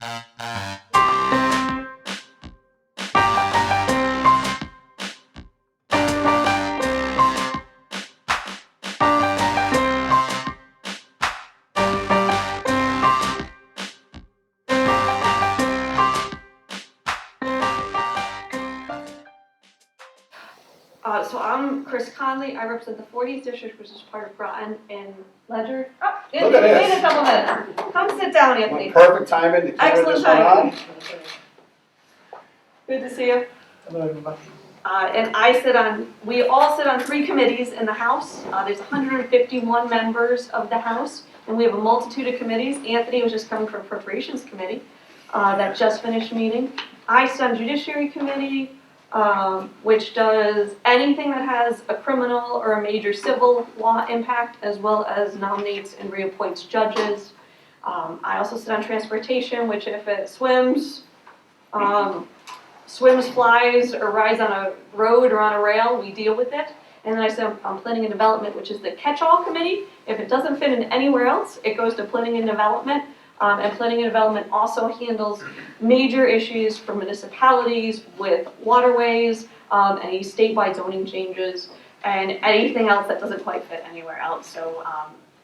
So I'm Chris Conley. I represent the 40th district, which is part of Groton and Ledger. Oh, Look at Anthony, this. wait a couple minutes. Come sit down, Anthony. Perfect timing to carry Excellent this one timing. on. Good to see you. Hello, everybody. And we all sit on 3 committees in the House. There's 151 members of the House, and we have a multitude of committees. Anthony was just coming from Appropriations Committee that just finished meeting. I sit on Judiciary Committee, which does anything that has a criminal or a major civil law impact, as well as nominates and reappoints judges. I also sit on Transportation, which if it swims, flies, or rides on a road or on a rail, we deal with it. And then I sit on Planning and Development, which is the catch-all committee. If it doesn't fit in anywhere else, it goes to Planning and Development. And Planning and Development also handles major issues for municipalities with waterways, any statewide zoning changes, and anything else that doesn't quite fit anywhere else. So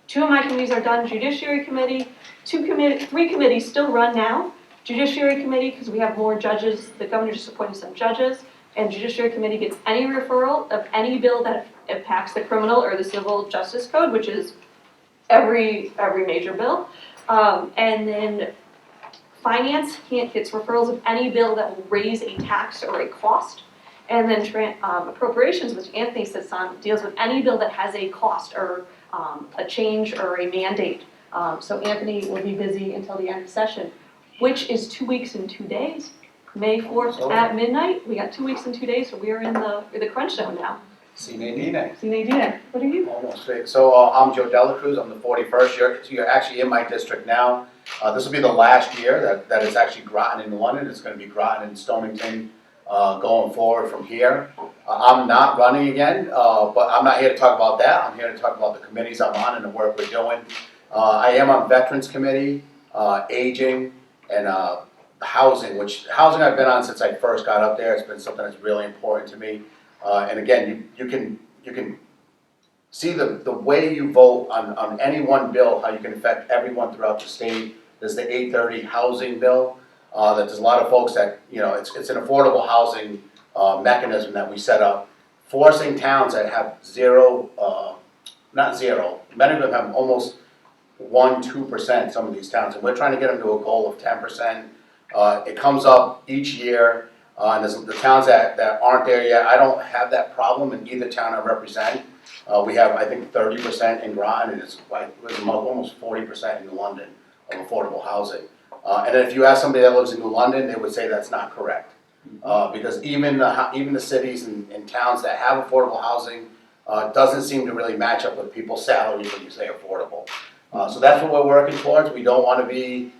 2 of my committees are done. Judiciary Committee, 3 committees still run now. Judiciary Committee, because we have more judges, the governor just appointed some judges, and Judiciary Committee gets any referral of any bill that impacts the criminal or the civil justice code, which is every major bill. And then Finance gets referrals of any bill that will raise a tax or a cost. And then Appropriations, which Anthony sits on, deals with any bill that has a cost or a change or a mandate. So Anthony will be busy until the end of session, which is 2 weeks and 2 days. May 4th at midnight. We got 2 weeks and 2 days, so we are in the crunch zone now. Sine die. Sine die. What are you? Almost fixed. So I'm Joe Dela Cruz. I'm the 41st. You're actually in my district now. This will be the last year that it's actually Groton in London. It's going to be Groton and Stonington going forward from here. I'm not running again, but I'm not here to talk about that. I'm here to talk about the committees I'm on and the work we're doing. I am on Veterans Committee, Aging, and Housing, which housing I've been on since I first got up there. It's been something that's really important to me. And again, you can see the way you vote on any one bill, how you can affect everyone throughout the state. There's the 830 housing bill. That there's a lot of folks that, it's an affordable housing mechanism that we set up, forcing towns that have not zero, many of them have almost 1-2%, some of these towns, and we're trying to get them to a goal of 10%. It comes up each year. And there's the towns that aren't there yet. I don't have that problem in either town I represent. We have, I think, 30% in Groton, and it's almost 40% in New London of affordable housing. And then if you ask somebody that lives in New London, they would say that's not correct. Because even the cities and towns that have affordable housing doesn't seem to really match up with people's salaries when you say affordable. So that's what we're working towards. We don't want to be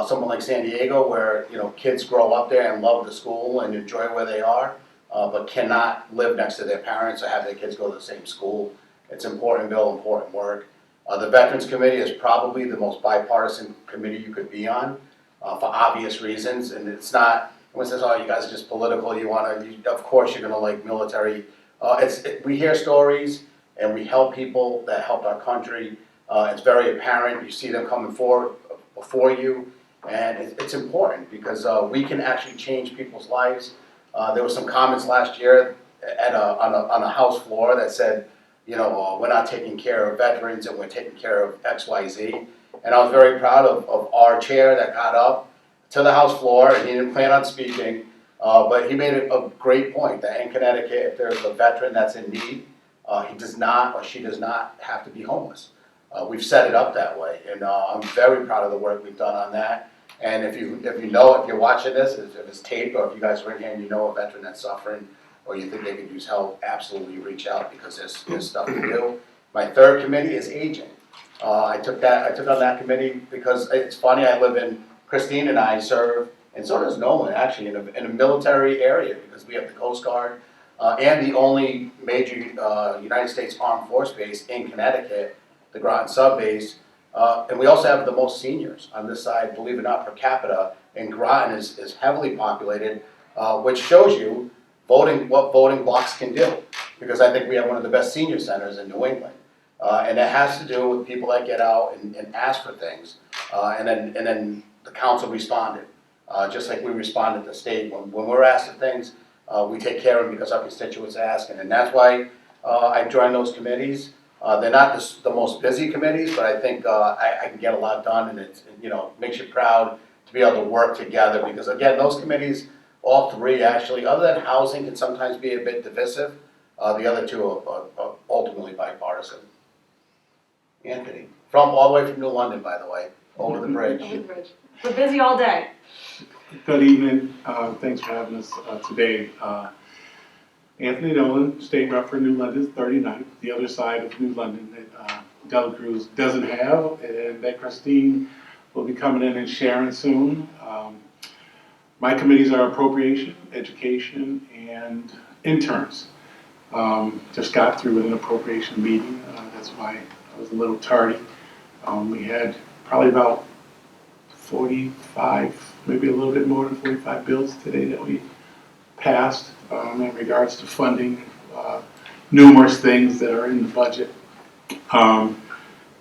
someone like San Diego, where kids grow up there and love the school and enjoy where they are, but cannot live next to their parents or have their kids go to the same school. It's important bill, important work. The Veterans Committee is probably the most bipartisan committee you could be on, for obvious reasons. And it's not, everyone says, "Oh, you guys are just political. Of course you're gonna like military." We hear stories and we help people that helped our country. It's very apparent. You see them coming forward before you, and it's important because we can actually change people's lives. There were some comments last year on a House floor that said, we're not taking care of veterans and we're taking care of X, Y, Z. And I was very proud of our chair that got up to the House floor, and he didn't plan on speaking, but he made a great point that in Connecticut, if there's a veteran that's in need, he does not or she does not have to be homeless. We've set it up that way, and I'm very proud of the work we've done on that. And if you're watching this, if it's taped, or if you guys are in here and you know a veteran that's suffering, or you think they could use help, absolutely reach out, because there's stuff to do. My third committee is Aging. I took on that committee because it's funny. I live in Christine and I serve, and so does Nolan, actually, in a military area, because we have the Coast Guard and the only major United States Armed Force base in Connecticut, the Groton Sub Base. And we also have the most seniors on this side, believe it or not, per capita, and Groton is heavily populated, which shows you what voting blocks can do. Because I think we have one of the best senior centers in New England. And it has to do with people that get out and ask for things. And then the council responded, just like we responded to the state. When we're asked for things, we take care of them because our constituents are asking. And that's why I joined those committees. They're not the most busy committees, but I think I can get a lot done, and it makes you proud to be able to work together. Because again, those committees, all three actually, other than housing, can sometimes be a bit divisive. The other two are ultimately bipartisan. Anthony, all the way from New London, by the way, over the bridge. Over the bridge. We're busy all day. Good evening. Thanks for having us today. Anthony Nolan, State Rep for New London, 39th, the other side of New London that Dela Cruz doesn't have, and that Christine will be coming in and sharing soon. My committees are appropriation, education, and interns. Just got through with an appropriation meeting. That's why I was a little tardy. We had probably about 45, maybe a little bit more than 45 bills today that we passed in regards to funding numerous things that are in the budget. And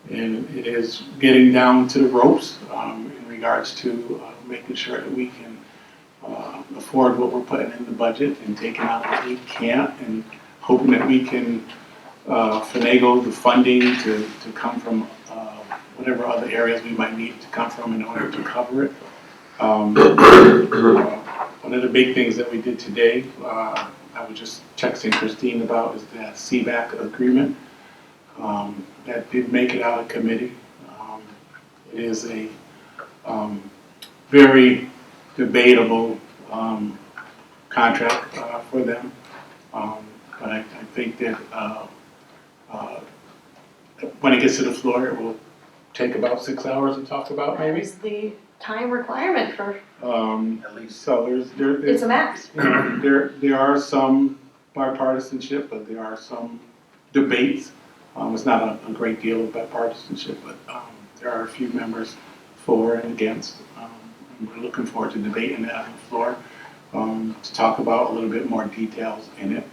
it is getting down to the ropes in regards to making sure that we can afford what we're putting in the budget and taking out what we can't, and hoping that we can finagle the funding to come from whatever other areas we might need to come from in order to cover it. One of the big things that we did today, I was just texting Christine about, is that CBAC agreement. That did make it out of committee. It is a very debatable contract for them. But I think that when it gets to the floor, it will take about 6 hours to talk about, maybe. That is the time requirement for, At least. So it's a max. there are some bipartisanship, but there are some debates. It's not a great deal of bipartisanship, but there are a few members for and against. And we're looking forward to debating that on the floor to talk about a little bit more details in it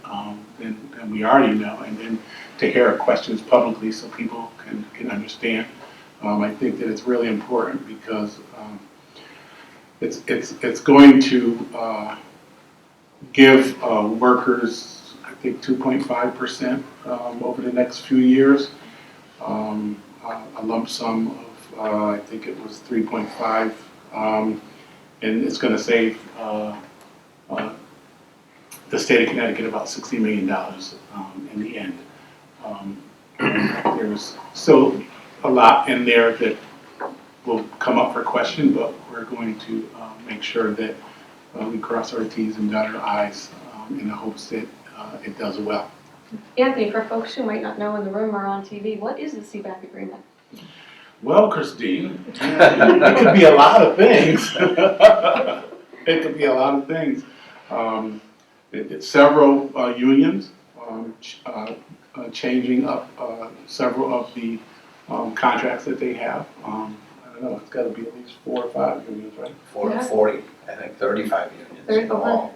than we already know, and then to hear questions publicly so people can understand. I think that it's really important because it's going to give workers, I think, 2.5% over the next few years. A lump sum of I think it was 3.5, and it's going to save the state of Connecticut about $60 million in the end. There's still a lot in there that will come up for question, but we're going to make sure that we cross our T's and dot our I's in the hopes that it does well. Anthony, for folks who might not know in the room or on TV, what is the CBAC agreement? Well, Christine, it could be a lot of things. It could be a lot of things. It's several unions changing up several of the contracts that they have. I don't know, it's got to be at least 4 or 5 unions, right? 40, I think 35 unions. in all.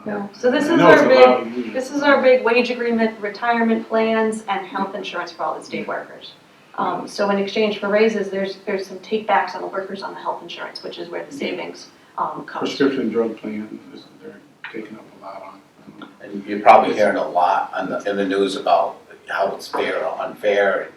Yeah. So this I is know it's our a lot of big, unions. this is our big wage agreement, retirement plans, and health insurance for all the state workers. So in exchange for raises, there's some takebacks on the workers on the health insurance, which is where the savings comes. Prescription drug plan, they're taking up a lot on. And you're probably hearing a lot in the news about how it's fair or unfair,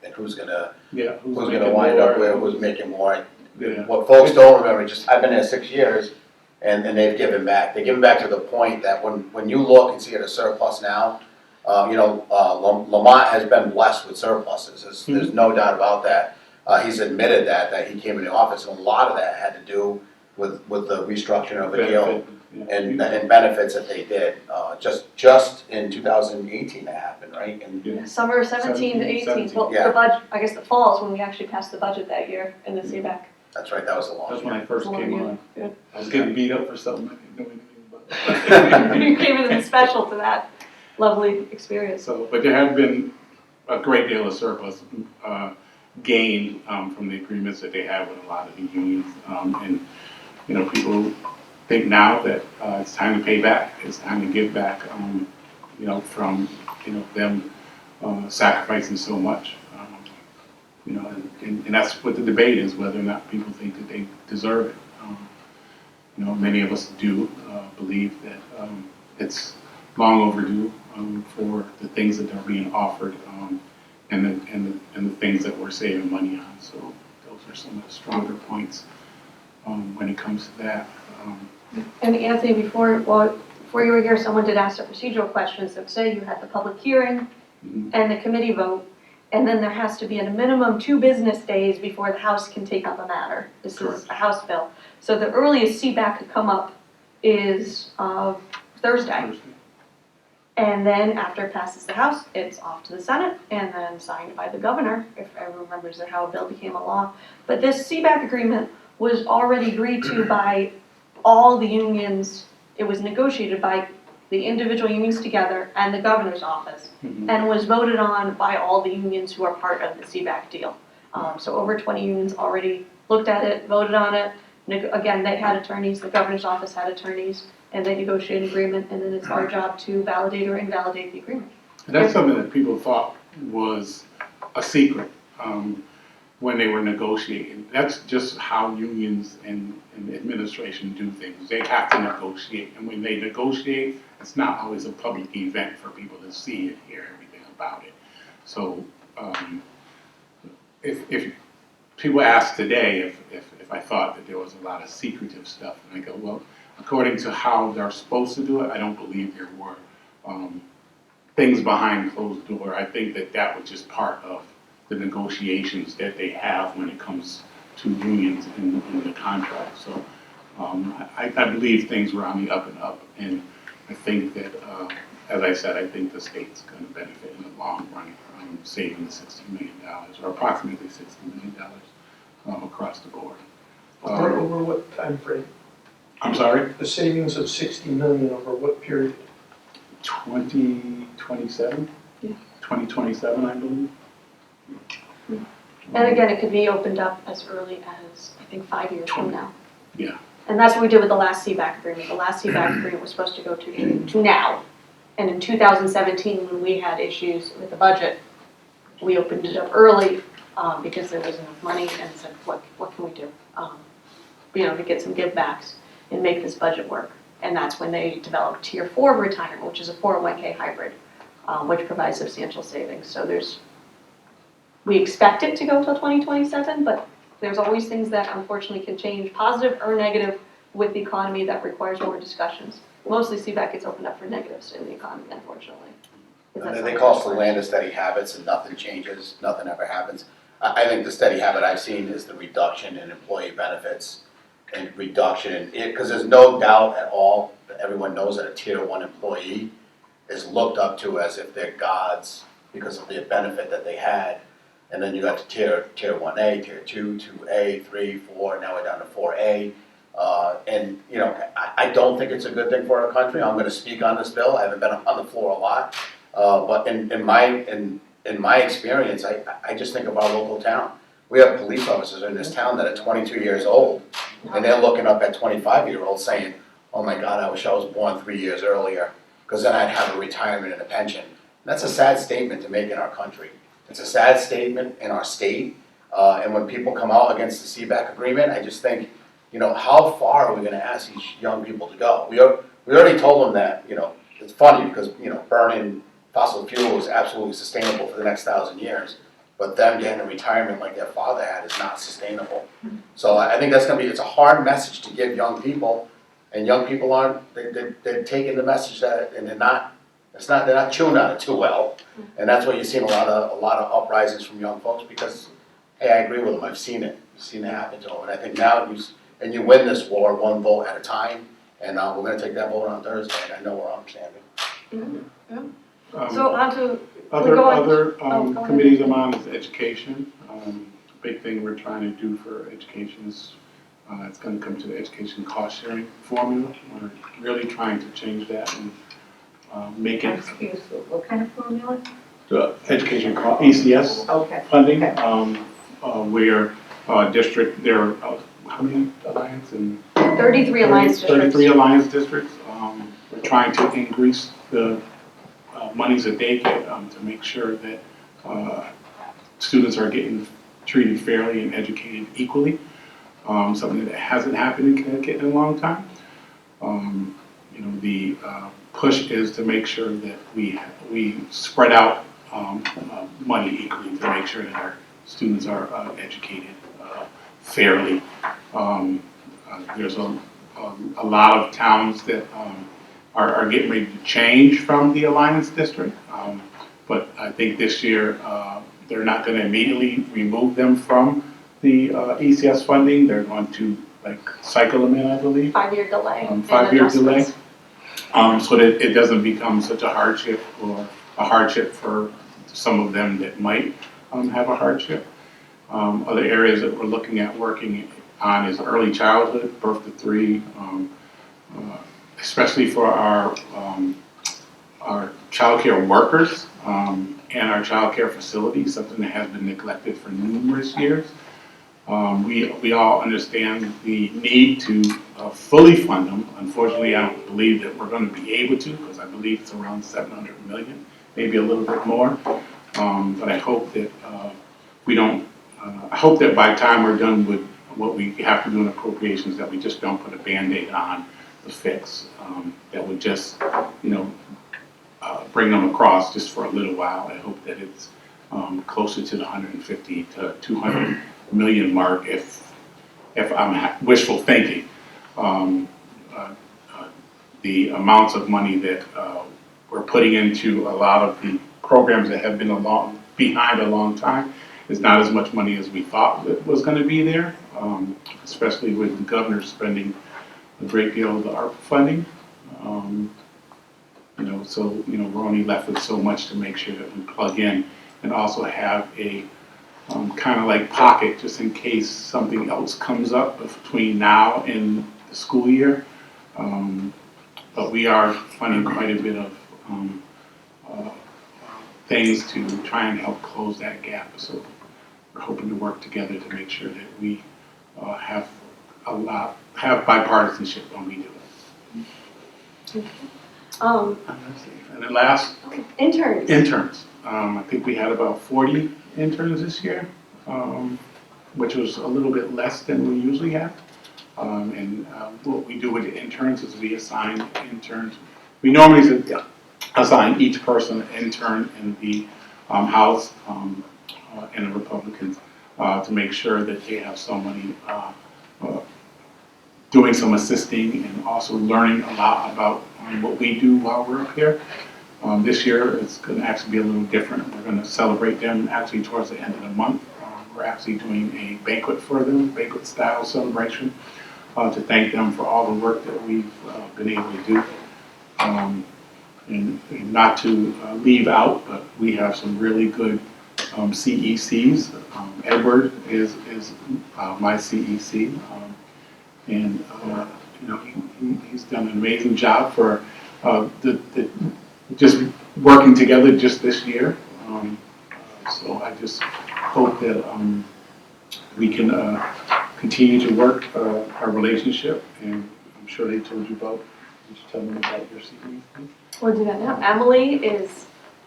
and who's gonna wind up where, who's making more. Yeah. What folks don't remember, I've been there 6 years, and they've given back. They give back to the point that when you look and see it a surplus now, Lamont has been blessed with surpluses. There's no doubt about that. He's admitted that he came in the office, and a lot of that had to do with the restructuring of the deal and benefits that they did. Just in 2018 that happened, right? And Summer 17 to 18, well, yeah. the budget, I guess the fall is when we actually passed the budget that year in the CBAC. that's right, that was a long That's year. when I first came on. Yeah. I was getting beat up for something I didn't know anything about. You came in special to that lovely experience. So, but there have been a great deal of surplus. gained from the agreements that they have with a lot of the unions. And, people think now that it's time to pay back. It's time to give back, from, them sacrificing so much. And that's what the debate is, whether or not people think that they deserve it. Many of us do believe that it's long overdue for the things that are being offered and the things that we're saving money on. So those are some of the stronger points when it comes to that. And Anthony, before you were here, someone did ask the procedural questions that say you had the public hearing and the committee vote, and then there has to be at a minimum 2 business days before the House can take up a matter. This is a House bill. So the earliest CBAC could come up is Thursday. And then after it passes the House, it's off to the Senate and then signed by the governor, if everyone remembers how a bill became a law. But this CBAC agreement was already agreed to by all the unions. It was negotiated by the individual unions together and the governor's office, and was voted on by all the unions who are part of the CBAC deal. So over 20 unions already looked at it, voted on it. Again, they had attorneys, the governor's office had attorneys, and they negotiated an agreement, and then it's our job to validate or invalidate the agreement. And that's something that people thought was a secret when they were negotiating. That's just how unions and administration do things. They have to negotiate, and when they negotiate, it's not always a public event for people to see and hear everything about it. So if people ask today if I thought that there was a lot of secretive stuff, and I go, well, according to how they're supposed to do it, I don't believe there were things behind closed door. I think that was just part of the negotiations that they have when it comes to unions in the contract. So I believe things were on the up and up, and I think that, as I said, I think the state's going to benefit in the long run from saving $60 million, or approximately $60 million across the board. Over what time frame? I'm sorry? The savings of $60 million over what period? 2027? Yeah. 2027, I believe. And again, it could be opened up as early as, I think, 5 years from now. Yeah. And that's what we did with the last CBAC agreement. The last CBAC agreement was supposed to go to now. And in 2017, when we had issues with the budget, we opened it up early because there wasn't enough money, and said, what can we do? To get some givebacks and make this budget work. And that's when they developed Tier 4 retirement, which is a 401k hybrid, which provides substantial savings. So we expect it to go till 2027, but there's always things that unfortunately can change, positive or negative, with the economy that requires more discussions. Mostly CBAC gets opened up for negatives in the economy, unfortunately. And they call it the land of steady habits, and nothing changes, nothing ever happens. I think the steady habit I've seen is the reduction in employee benefits and reduction in it, because there's no doubt at all that everyone knows that a Tier 1 employee is looked up to as if they're gods because of the benefit that they had. And then you got to tier 1A, Tier 2, 2A, 3, 4, now we're down to 4A. And I don't think it's a good thing for our country. I'm going to speak on this bill. I haven't been on the floor a lot, but in my experience, I just think of our local town. We have police officers in this town that are 22 years old, and they're looking up at 25-year-olds saying, "Oh my God, I wish I was born 3 years earlier, because then I'd have a retirement and a pension." And that's a sad statement to make in our country. It's a sad statement in our state, and when people come out against the CBAC agreement, I just think, how far are we going to ask these young people to go? We already told them that, it's funny because, burning fossil fuel is absolutely sustainable for the next 1,000 years, but them getting a retirement like their father had is not sustainable. So I think it's a hard message to give young people, and young people they're taking the message and they're not chewing on it too well. And that's why you're seeing a lot of uprisings from young folks, because, hey, I agree with them. I've seen it happen to them. And I think now you win this war one vote at a time. And we're going to take that vote on Thursday. And I know where I'm standing. So on to Other go committees I'm on is education. Big thing we're trying to do for education is it's going to come to the education cost sharing formula. We're really trying to change that and make it. Excuse me, what kind of formula? The education ECS Okay. funding. Okay. where district, there are, how many alliance and 33 alliance districts. 33 alliance districts. We're trying to increase the monies that they get to make sure that students are getting treated fairly and educated equally. Something that hasn't happened in Connecticut in a long time. The push is to make sure that we spread out money equally to make sure that our students are educated fairly. There's a lot of towns that are getting ready to change from the Alliance District, but I think this year they're not going to immediately remove them from the ECS funding. They're going to cycle them in, I believe. 5-year delay. 5-year delay, so that it doesn't become such a hardship or a hardship for some of them that might have a hardship. Other areas that we're looking at working on is early childhood, birth to 3, especially for our child care workers and our child care facilities, something that has been neglected for numerous years. We all understand the need to fully fund them. Unfortunately, I don't believe that we're going to be able to, because I believe it's around 700 million, maybe a little bit more. But I hope that I hope that by the time we're done with what we have to do in appropriations, that we just don't put a Band-Aid on the fix. That would just, bring them across just for a little while. I hope that it's closer to the 150 to 200 million mark if I'm wishful thinking. The amounts of money that we're putting into a lot of the programs that have been behind a long time is not as much money as we thought it was going to be there, especially with the governor spending a great deal of the ARPA funding. We're only left with so much to make sure that we plug in and also have a kind of like pocket just in case something else comes up between now and the school year. But we are funding quite a bit of things to try and help close that gap. So we're hoping to work together to make sure that we have bipartisanship when we do it. And then last, interns. I think we had about 40 interns this year, which was a little bit less than we usually have. What we do with the interns is we assign interns. We normally assign each person an intern in the House and the Republicans to make sure that they have somebody doing some assisting and also learning a lot about what we do while we're up here. This year it's going to actually be a little different. We're going to celebrate them actually towards the end of the month. We're actually doing a banquet for them, banquet style celebration, to thank them for all the work that we've been able to do. And not to leave out, but we have some really good CECs. Edward is my CEC, and he's done an amazing job for just working together just this year. So I just hope that we can continue to work our relationship, and I'm sure they told you about. Did you tell them about your CEC? We'll do that now. Emily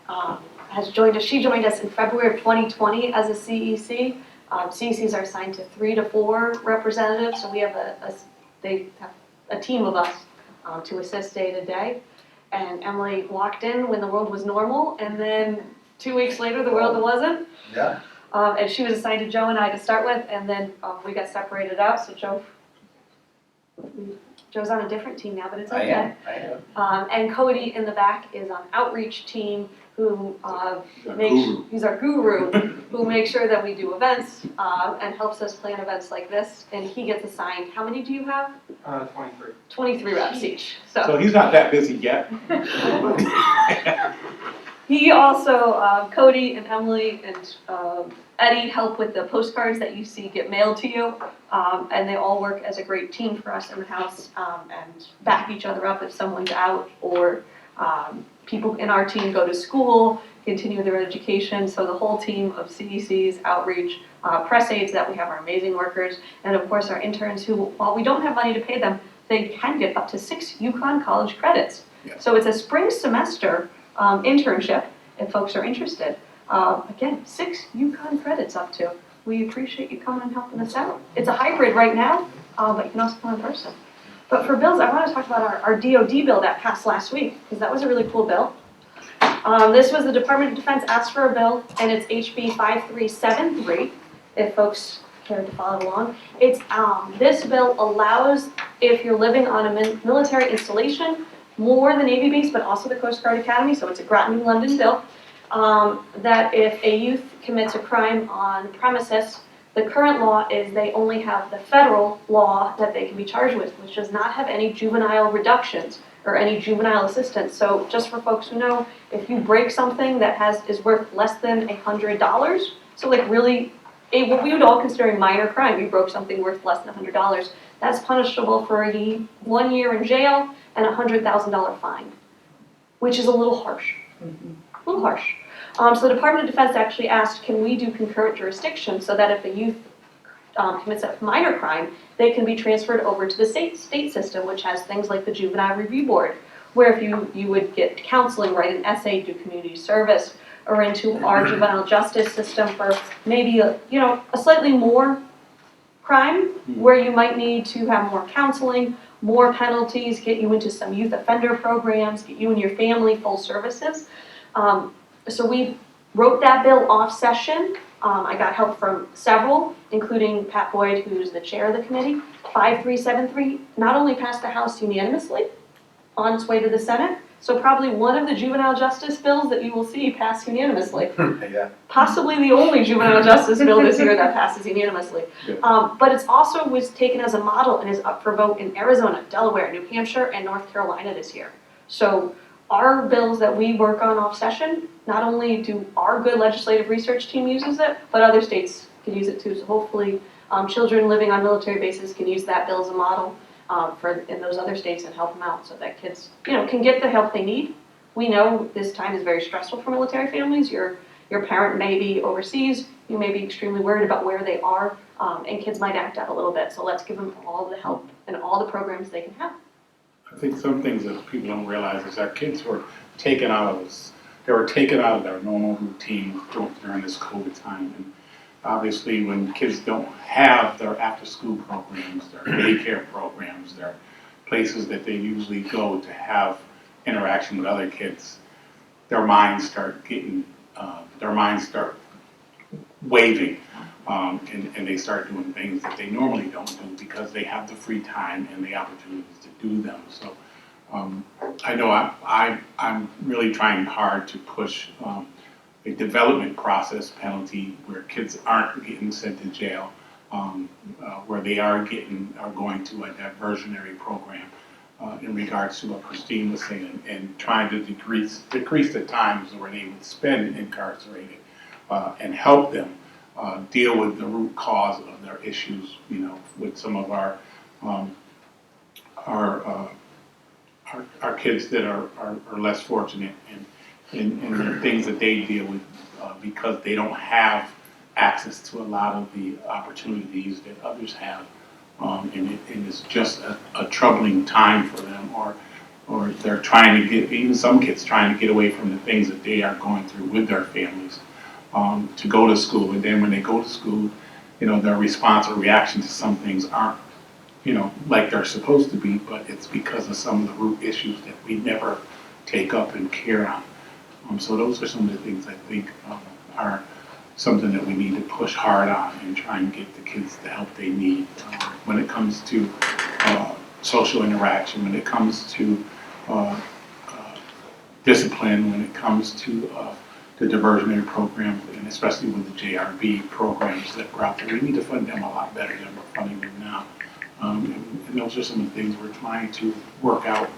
has joined us. She joined us in February of 2020 as a CEC. CECs are assigned to 3 to 4 representatives, so we have they have a team of us to assist day to day. And Emily walked in when the world was normal, and then 2 weeks later the world wasn't. Yeah. And she was assigned to Joe and I to start with, and then we got separated out. So Joe's on a different team now, but it's okay. I am. And Cody in the back is on outreach team, who he's our guru, who makes sure that we do events and helps us plan events like this. And he gets assigned. How many do you have? 23. 23 reps each. So he's not that busy yet. He also, Cody and Emily and Eddie help with the postcards that you see get mailed to you, and they all work as a great team for us in the house and back each other up if someone's out or people in our team go to school, continue their education, so the whole team of CECs, outreach, press aides that we have, our amazing workers, and of course our interns who, while we don't have money to pay them, they can get up to 6 UConn college credits. Yes. So it's a spring semester internship if folks are interested. Again, 6 UConn credits up to. We appreciate you coming and helping us out. It's a hybrid right now, but you can also come in person. But for bills, I want to talk about our DoD bill that passed last week, because that was a really cool bill. This was the Department of Defense asked for a bill, and it's HB 5373, if folks care to follow along. It's, this bill allows, if you're living on a military installation, more the Navy base, but also the Coast Guard Academy, so it's a Groton, London bill, that if a youth commits a crime on premises, the current law is they only have the federal law that they can be charged with, which does not have any juvenile reductions or any juvenile assistance. So just for folks who know, if you break something that is worth less than $100, so like really, what we would all consider a minor crime, you broke something worth less than $100, that's punishable for 1 year in jail and a $100,000 fine, which is a little harsh. A little harsh. So the Department of Defense actually asked, can we do concurrent jurisdiction so that if a youth commits a minor crime, they can be transferred over to the state system, which has things like the Juvenile Review Board, where if you would get counseling, write an essay, do community service, or into our juvenile justice system for maybe a slightly more crime, where you might need to have more counseling, more penalties, get you into some youth offender programs, get you and your family full services. So we wrote that bill off session. I got help from several, including Pat Boyd, who's the chair of the committee. 5373 not only passed the House unanimously on its way to the Senate, so probably one of the juvenile justice bills that you will see pass unanimously. Yeah. Possibly the only juvenile justice bill this year that passes unanimously. But it's also was taken as a model and is up for vote in Arizona, Delaware, New Hampshire, and North Carolina this year. So our bills that we work on off session, not only do our good legislative research team uses it, but other states can use it too. So hopefully children living on military bases can use that bill as a model in those other states and help them out so that kids can get the help they need. We know this time is very stressful for military families. Your parent may be overseas, you may be extremely worried about where they are, and kids might act out a little bit. So let's give them all the help and all the programs they can have. I think some things that people don't realize is our kids were taken out of us. They were taken out of their normal routine during this COVID time. And obviously, when kids don't have their after-school programs, their daycare programs, their places that they usually go to have interaction with other kids, their minds start waving, and they start doing things that they normally don't do because they have the free time and the opportunities to do them. So I know I'm really trying hard to push a development process penalty where kids aren't getting sent to jail, where they are going to a diversionary program in regards to what Christine was saying, and trying to decrease the times where they would spend incarcerated and help them deal with the root cause of their issues. With some of our kids that are less fortunate and the things that they deal with because they don't have access to a lot of the opportunities that others have. And it's just a troubling time for them, or they're trying to even some kids trying to get away from the things that they are going through with their families to go to school. And then when they go to school, their response or reaction to some things aren't, like they're supposed to be, but it's because of some of the root issues that we never take up and care on. So those are some of the things I think are something that we need to push hard on and try and get the kids the help they need when it comes to social interaction, when it comes to discipline, when it comes to the diversionary programs, and especially with the JRB programs that we're out there. We need to fund them a lot better than we're funding them now. And those are some of the things we're trying to work out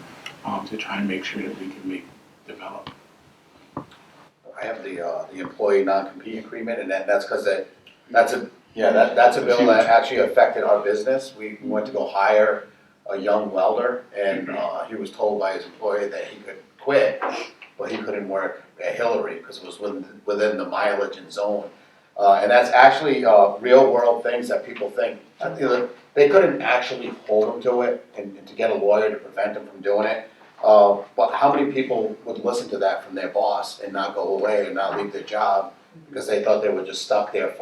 to try and make sure that we can develop. I have the employee non-compete agreement, and that's because that's a bill that actually affected our business. We went to go hire a young welder, and he was told by his employer that he could quit, but he couldn't work at Hillary because it was within the mileage and zone. And that's actually real world things that people think. They couldn't actually hold him to it and to get a lawyer to prevent him from doing it. But how many people would listen to that from their boss and not go away and not leave their job because they thought they were just stuck there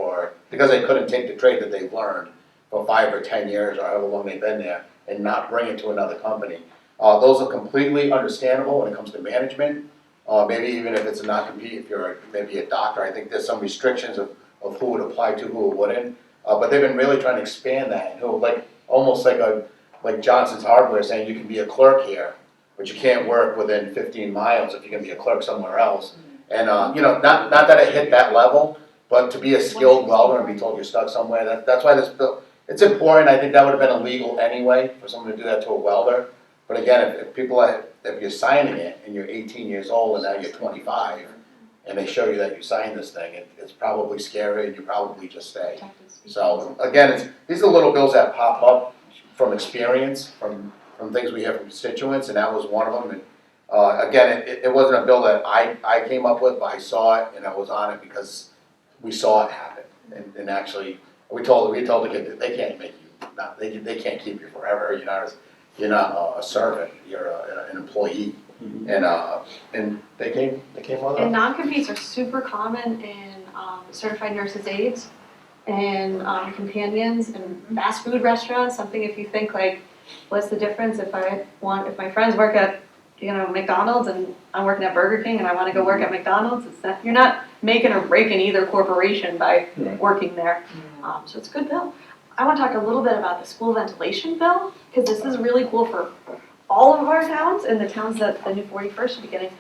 because they couldn't take the trade that they've learned for 5 or 10 years or however long they've been there and not bring it to another company. Those are completely understandable when it comes to management. Maybe even if it's a non-compete, if you're maybe a doctor, I think there's some restrictions of who would apply to, who wouldn't. But they've been really trying to expand that, and almost like Johnson's Hardware saying you can be a clerk here, but you can't work within 15 miles if you're gonna be a clerk somewhere else. And not that it hit that level, but to be a skilled welder and be told you're stuck somewhere, that's why this bill, it's important. I think that would have been illegal anyway for someone to do that to a welder. But again, if you're signing it and you're 18 years old and now you're 25, and they show you that you signed this thing, it's probably scary and you probably just stay. So again, these are little bills that pop up from experience, from things we hear from constituents, and that was one of them. And again, it wasn't a bill that I came up with, but I saw it and I was on it because we saw it happen. And actually, we told the kid they can't make you, they can't keep you forever. You're not a servant. You're an employee. And they came on And up. non-competes are super common in certified nurses' aides and companions and fast food restaurants. Something if you think like, what's the difference if my friends work at McDonald's and I'm working at Burger King and I want to go work at McDonald's, you're not making or breaking either corporation by working there. So it's a good bill. I want to talk a little bit about the school ventilation bill because this is really cool for all of our towns and the towns that the new 41st should be getting.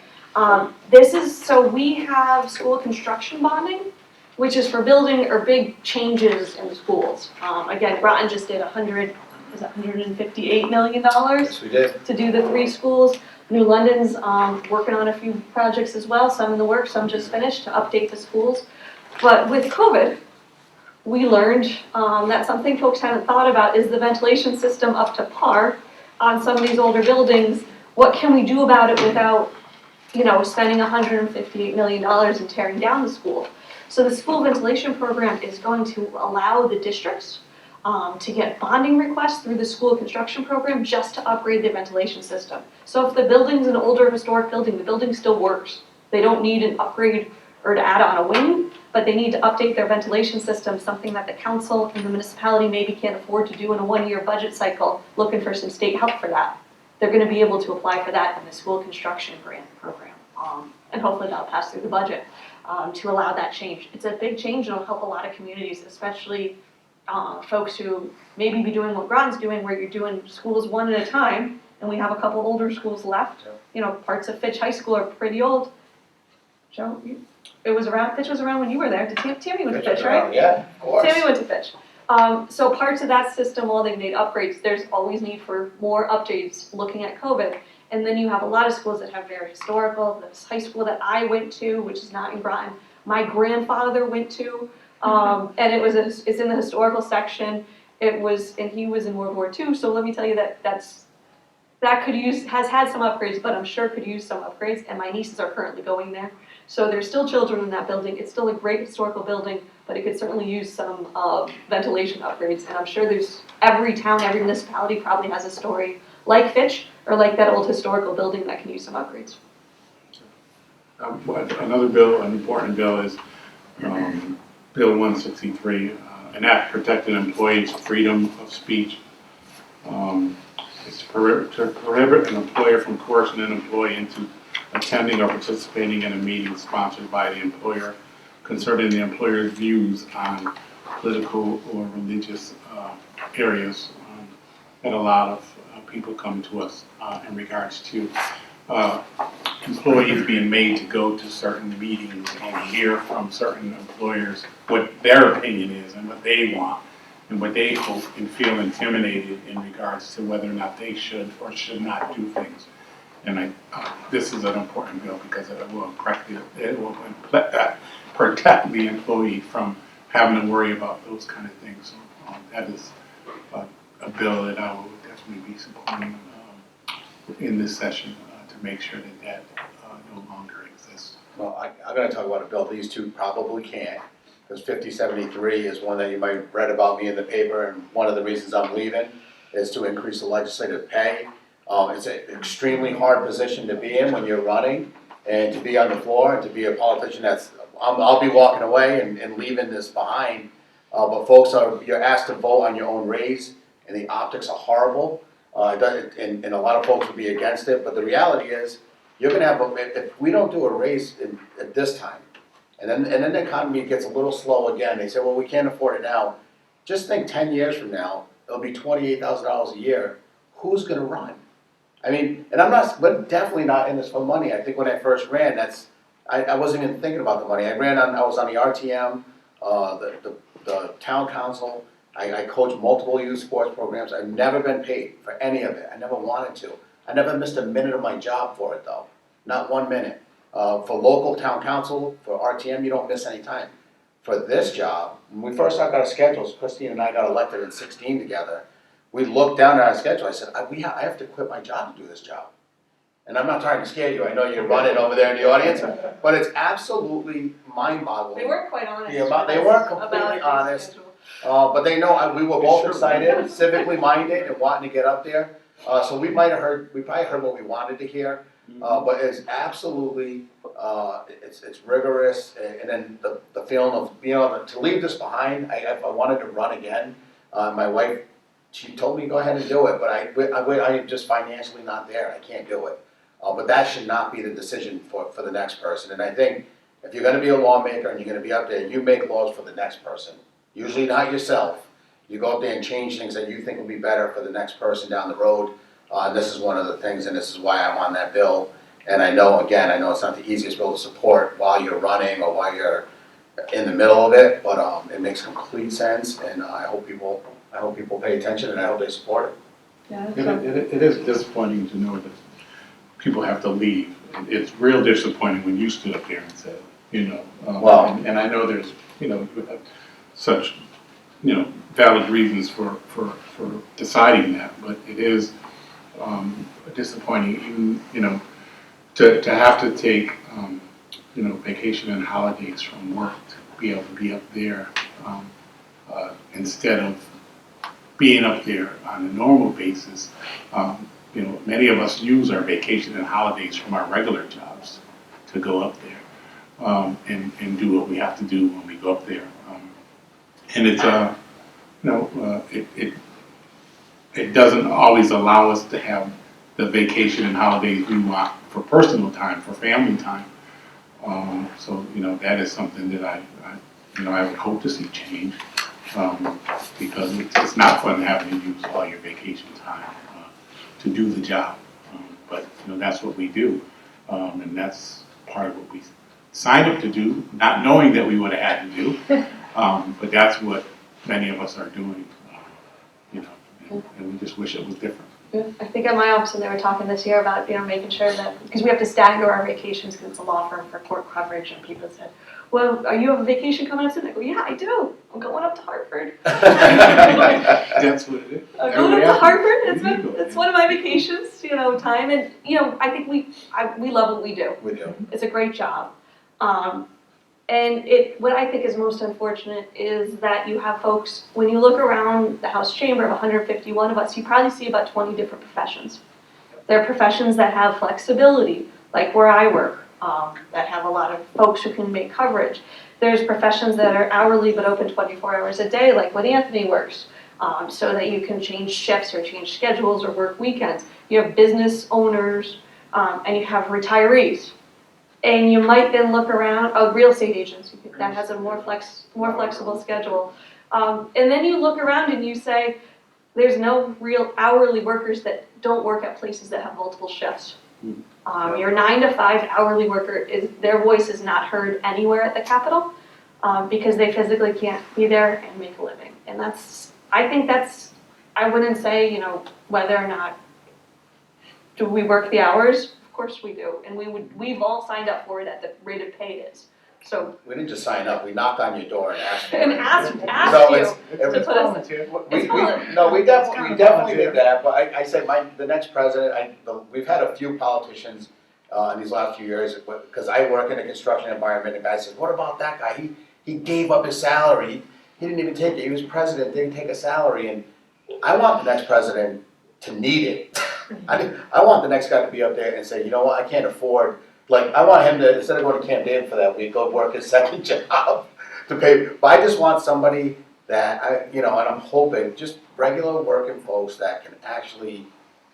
So we have school construction bonding, which is for building or big changes in schools. Again, Groton just did $158 million Yes, we did. to do the 3 schools. New London's working on a few projects as well, some in the works, some just finished to update the schools. But with COVID, we learned that something folks haven't thought about is the ventilation system up to par on some of these older buildings. What can we do about it without, spending $158 million and tearing down the school? So the school ventilation program is going to allow the districts to get bonding requests through the school construction program just to upgrade their ventilation system. So if the building's an older historic building, the building still works. They don't need an upgrade or to add on a wing, but they need to update their ventilation system, something that the council and the municipality maybe can't afford to do in a 1-year budget cycle, looking for some state help for that. They're gonna be able to apply for that in the school construction grant program. And hopefully that'll pass through the budget to allow that change. It's a big change and it'll help a lot of communities, especially folks who maybe be doing what Groton's doing, where you're doing schools one at a time, and we have a couple older schools left. Parts of Fitch High School are pretty old. Joe, Fitch was around when you were there. Tammy went to Fitch, right? Yeah, of course. Tammy went to Fitch. So parts of that system, while they've made upgrades, there's always need for more updates looking at COVID. And then you have a lot of schools that have very historical. This high school that I went to, which is not in Groton, my grandfather went to, and it's in the historical section. And he was in World War II. So let me tell you has had some upgrades, but I'm sure could use some upgrades. And my nieces are currently going there. So there's still children in that building. It's still a great historical building, but it could certainly use some ventilation upgrades. And I'm sure every town, every municipality probably has a story like Fitch or like that old historical building that can use some upgrades. Another bill, an important bill, is Bill 163, an act protecting employees' freedom of speech. It's to prohibit an employer from coercing an employee into attending or participating in a meeting sponsored by the employer concerning the employer's views on political or religious areas. And a lot of people come to us in regards to employees being made to go to certain meetings and hear from certain employers what their opinion is and what they want and what they hope and feel intimidated in regards to whether or not they should or should not do things. And this is an important bill because it will protect the employee from having to worry about those kind of things. So that is a bill that I will definitely be supporting in this session to make sure that that no longer exists. Well, I'm gonna talk about a bill these two probably can't, because 5073 is one that you might have read about me in the paper, and one of the reasons I'm leaving is to increase the legislative pay. It's an extremely hard position to be in when you're running, and to be on the floor, and to be a politician I'll be walking away and leaving this behind. But folks you're asked to vote on your own raise, and the optics are horrible. And a lot of folks would be against it, but the reality is, you're gonna have, if we don't do a raise at this time, and then the economy gets a little slow again, they say, well, we can't afford it now. Just think 10 years from now, it'll be $28,000 a year. Who's gonna run? I mean, and we're definitely not in this for money. I think when I first ran, I wasn't even thinking about the money. I was on the RTM, the town council. I coached multiple youth sports programs. I've never been paid for any of it. I never wanted to. I never missed a minute of my job for it though, not 1 minute. For local town council, for RTM, you don't miss any time. For this job, when we first got our schedules, Christine and I got elected in 16 together, we looked down at our schedule, I said, I have to quit my job to do this job. And I'm not trying to scare you, I know you're running over there in the audience, but it's absolutely mind-boggling. They weren't quite honest. They weren't completely honest. But they know we were both excited, civically minded, and wanting to get up there. So we probably heard what we wanted to hear. But it's absolutely, it's rigorous, and then the feeling of being able to leave this behind. I wanted to run again. My wife, she told me go ahead and do it, but I am just financially not there. I can't do it. But that should not be the decision for the next person. And I think if you're going to be a lawmaker and you're going to be up there, you make laws for the next person. Usually not yourself. You go up there and change things that you think will be better for the next person down the road. And this is one of the things, and this is why I'm on that bill. And I know it's not the easiest bill to support while you're running or while you're in the middle of it, but it makes complete sense, and I hope people pay attention, and I hope they support it. Yeah, It is disappointing to know that people have to leave. It's real disappointing when you stood up there and said, Wow. and I know there's, you have such, valid reasons for deciding that, but it is disappointing, even, to have to take, vacation and holidays from work to be able to be up there instead of being up there on a normal basis. Many of us use our vacation and holidays from our regular jobs to go up there and do what we have to do when we go up there. And it's, it doesn't always allow us to have the vacation and holidays we want for personal time, for family time. So that is something that I would hope to see change, because it's not fun having to use all your vacation time to do the job. But that's what we do, and that's part of what we signed up to do, not knowing that we would have had to do. But that's what many of us are doing, and we just wish it was different. I think at my office, they were talking this year about, making sure that, because we have to stagger our vacations because it's a law firm for court coverage, and people said, well, you have a vacation coming up soon? I go, yeah, I do. I'm going up to Hartford. That's what it is. I'm going up to Hartford. It's one of my vacations, time. And, I think we love what we do. We do. It's a great job. And what I think is most unfortunate is that you have folks, when you look around the House chamber of 151 of us, you probably see about 20 different professions. There are professions that have flexibility, like where I work, that have a lot of folks who can make coverage. There's professions that are hourly but open 24 hours a day, like what Anthony works, so that you can change shifts or change schedules or work weekends. You have business owners, and you have retirees. And you might then look around, real estate agents, that has a more flexible schedule. And then you look around and you say, there's no real hourly workers that don't work at places that have multiple shifts. Your 9 to 5 hourly worker, their voice is not heard anywhere at the Capitol because they physically can't be there and make a living. And I wouldn't say, whether or not do we work the hours. Of course we do, and we've all signed up for it at the rate of pay is. So, We didn't just sign up, we knocked on your door and asked for it. and asked So you. it's- to put us- We definitely did that, but I said, the next president, we've had a few politicians, in these last few years, because I work in a construction environment, and the guy says, what about that guy? He gave up his salary, he didn't even take it, he was president, didn't take a salary, and I want the next president to need it. I want the next guy to be up there and say, you know what, I can't afford, like, I want him to, instead of going to Camp David for that week, go work his second job to pay, but I just want somebody that, and I'm hoping, just regular working folks that can actually,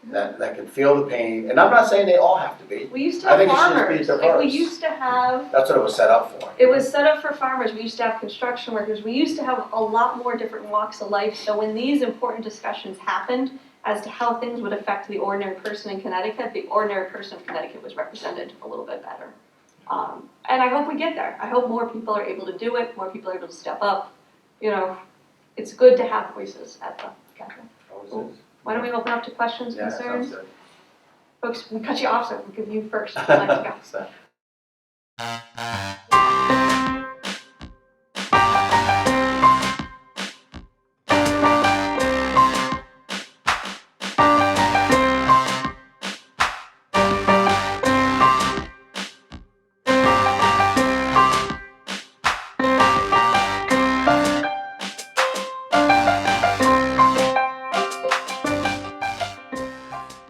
that can feel the pain, and I'm not saying they all have to be, We used to I have think it should just be farmers, like we diverse. used to have, That's what it was set up for. it was set up for farmers, we used to have construction workers, we used to have a lot more different walks of life, so when these important discussions happened as to how things would affect the ordinary person in Connecticut, the ordinary person of Connecticut was represented a little bit better. And I hope we get there, I hope more people are able to do it, more people are able to step up, it's good to have voices at the gathering. Why don't we open up to questions, Yeah, concerns? sounds good. Folks, we cut you off, so we'll give you first. I'd like to go. So-